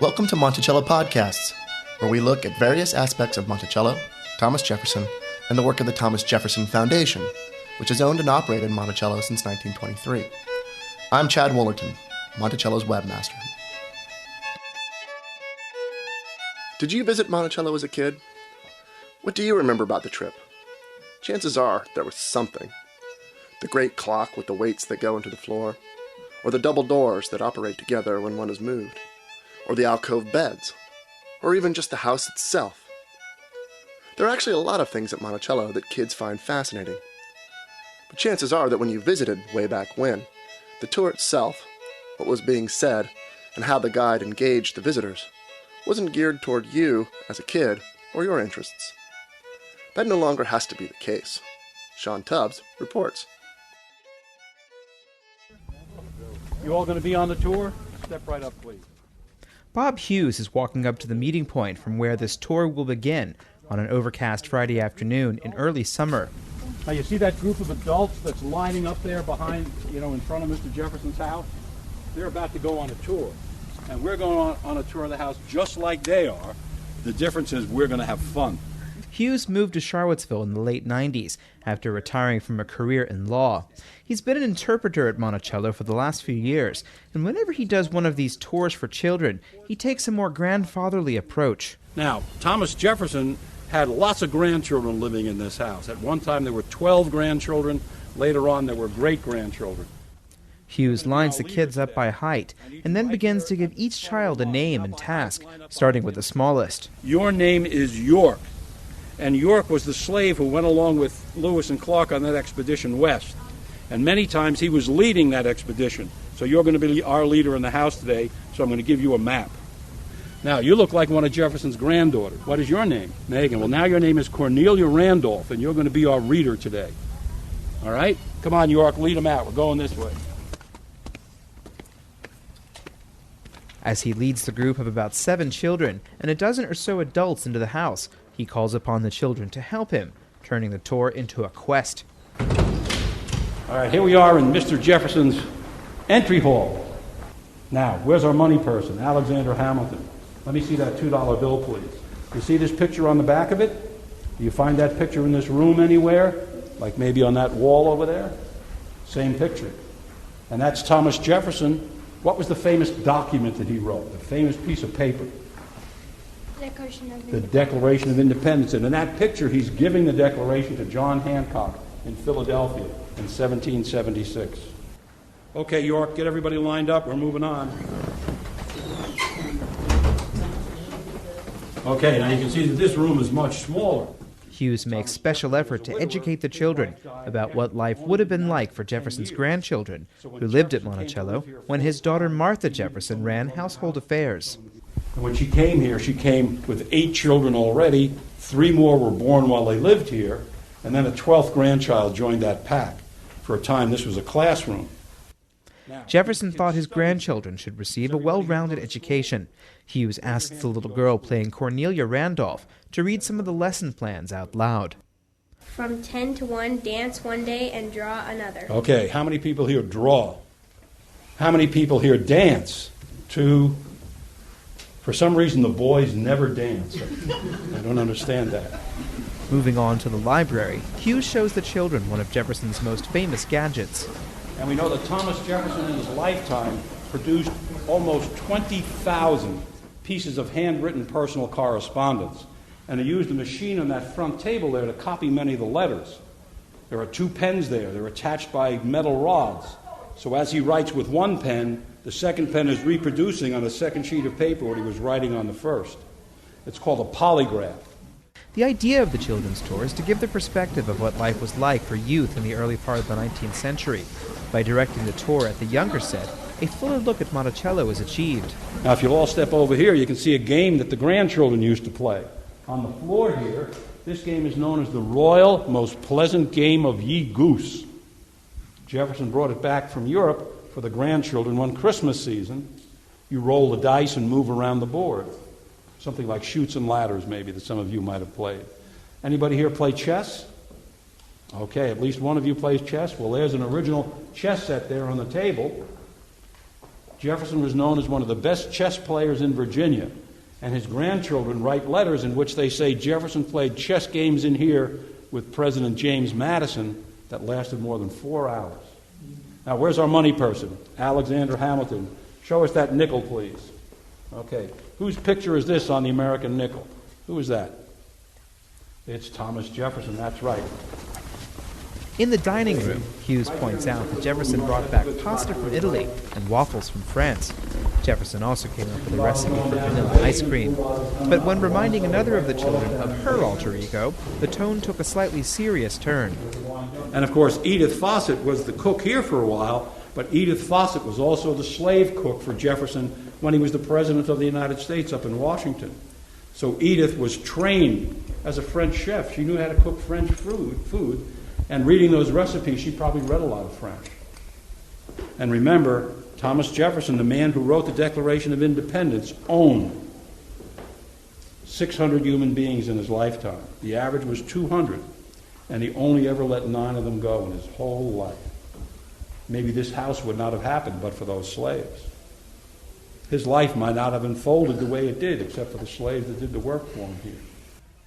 Welcome to Monticello Podcasts, where we look at various aspects of Monticello, Thomas Jefferson, and the work of the Thomas Jefferson Foundation, which has owned and operated Monticello since 1923. I'm Chad Woolerton, Monticello's webmaster. Did you visit Monticello as a kid? What do you remember about the trip? Chances are there was something. The great clock with the weights that go into the floor, or the double doors that operate together when one is moved, or the alcove beds, or even just the house itself. There are actually a lot of things at Monticello that kids find fascinating. But chances are that when you visited way back when, the tour itself, what was being said, and how the guide engaged the visitors, wasn't geared toward you as a kid or your interests. That no longer has to be the case. Sean Tubbs reports. You all going to be on the tour? Step right up, please. Bob Hughes is walking up to the meeting point from where this tour will begin on an overcast Friday afternoon in early summer. Now you see that group of adults that's lining up there behind, in front of Mr. Jefferson's house? They're about to go on a tour. And we're going on a tour of the house just like they are. The difference is we're going to have fun. Hughes moved to Charlottesville in the late 90s after retiring from a career in law. He's been an interpreter at Monticello for the last few years, and whenever he does one of these tours for children, he takes a more grandfatherly approach. Now, Thomas Jefferson had lots of grandchildren living in this house. At one time there were 12 grandchildren. Later on there were great-grandchildren. Hughes lines the kids up by height and then begins to give each child a name and task, starting with the smallest. Your name is York. And York was the slave who went along with Lewis and Clark on that expedition west. And many times he was leading that expedition. So you're going to be our leader in the house today, so I'm going to give you a map. Now, you look like one of Jefferson's granddaughters. What is your name? Megan. Well, now your name is Cornelia Randolph, and you're going to be our reader today. All right? Come on, York, lead them out. We're going this way. As he leads the group of about 7 children and a dozen or so adults into the house, he calls upon the children to help him, turning the tour into a quest. All right, here we are in Mr. Jefferson's entry hall. Now, where's our money person, Alexander Hamilton? Let me see that $2 bill, please. You see this picture on the back of it? Do you find that picture in this room anywhere? Like maybe on that wall over there? Same picture. And that's Thomas Jefferson. What was the famous document that he wrote? The famous piece of paper? The Declaration of Independence. And in that picture, he's giving the Declaration to John Hancock in Philadelphia in 1776. Okay, York, get everybody lined up. We're moving on. Okay, now you can see that this room is much smaller. Hughes makes special effort to educate the children about what life would have been like for Jefferson's grandchildren, who lived at Monticello when his daughter Martha Jefferson ran household affairs. When she came here, she came with 8 children already. 3 more were born while they lived here, and then a 12th grandchild joined that pack. For a time, this was a classroom. Jefferson thought his grandchildren should receive a well-rounded education. Hughes asked the little girl playing Cornelia Randolph to read some of the lesson plans out loud. From 10 to 1, dance one day and draw another. Okay, how many people here draw? How many people here dance? 2. For some reason, the boys never dance. I don't understand that. Moving on to the library, Hughes shows the children one of Jefferson's most famous gadgets. And we know that Thomas Jefferson in his lifetime produced almost 20,000 pieces of handwritten personal correspondence. And he used a machine on that front table there to copy many of the letters. There are 2 pens there. They're attached by metal rods. So as he writes with one pen, the second pen is reproducing on the second sheet of paper what he was writing on the first. It's called a polygraph. The idea of the children's tour is to give the perspective of what life was like for youth in the early part of the 19th century. By directing the tour at the younger set, a fuller look at Monticello is achieved. Now, if you'll all step over here, you can see a game that the grandchildren used to play. On the floor here, this game is known as the Royal Most Pleasant Game of Ye Goose. Jefferson brought it back from Europe for the grandchildren one Christmas season. You roll the dice and move around the board. Something like Chutes and Ladders, maybe, that some of you might have played. Anybody here play chess? Okay, at least one of you plays chess. Well, there's an original chess set there on the table. Jefferson was known as one of the best chess players in Virginia, and his grandchildren write letters in which they say Jefferson played chess games in here with President James Madison that lasted more than 4 hours. Now, where's our money person? Alexander Hamilton. Show us that nickel, please. Okay. Whose picture is this on the American nickel? Who is that? It's Thomas Jefferson, that's right. In the dining room, Hughes points out that Jefferson brought back pasta from Italy and waffles from France. Jefferson also came up with a recipe for vanilla ice cream. But when reminding another of the children of her alter ego, the tone took a slightly serious turn. And of course, Edith Fawcett was the cook here for a while, but Edith Fawcett was also the slave cook for Jefferson when he was the President of the United States up in Washington. So Edith was trained as a French chef. She knew how to cook French food. And reading those recipes, she probably read a lot of French. And remember, Thomas Jefferson, the man who wrote the Declaration of Independence, owned 600 human beings in his lifetime. The average was 200, and he only ever let 9 of them go in his whole life. Maybe this house would not have happened but for those slaves. His life might not have unfolded the way it did, except for the slaves that did the work for him here.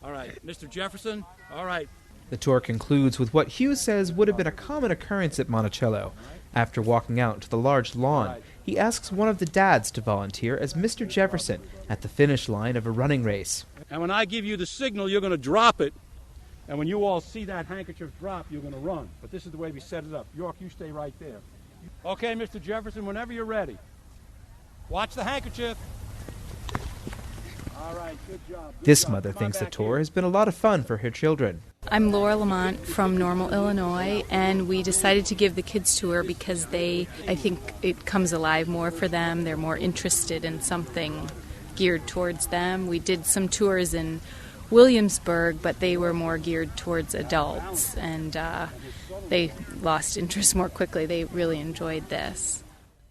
All right, Mr. Jefferson, all right. The tour concludes with what Hughes says would have been a common occurrence at Monticello. After walking out to the large lawn, he asks one of the dads to volunteer as Mr. Jefferson at the finish line of a running race. And when I give you the signal, you're going to drop it. And when you all see that handkerchief drop, you're going to run. But this is the way we set it up. York, you stay right there. Okay, Mr. Jefferson, whenever you're ready. Watch the handkerchief. All right, good job. This mother thinks the tour has been a lot of fun for her children. I'm Laura Lamont from Normal, Illinois, and we decided to give the kids tour because I think it comes alive more for them. They're more interested in something geared towards them. We did some tours in Williamsburg, but they were more geared towards adults, and they lost interest more quickly. They really enjoyed this.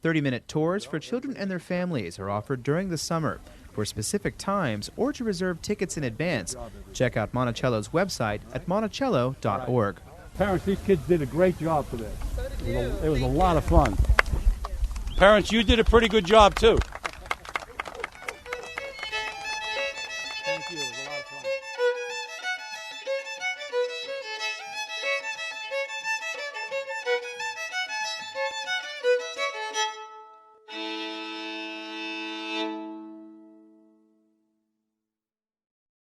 30-minute tours for children and their families are offered during the summer. For specific times or to reserve tickets in advance, check out Monticello's website at monticello.org. Parents, these kids did a great job today. It was a lot of fun. Parents, you did a pretty good job, too.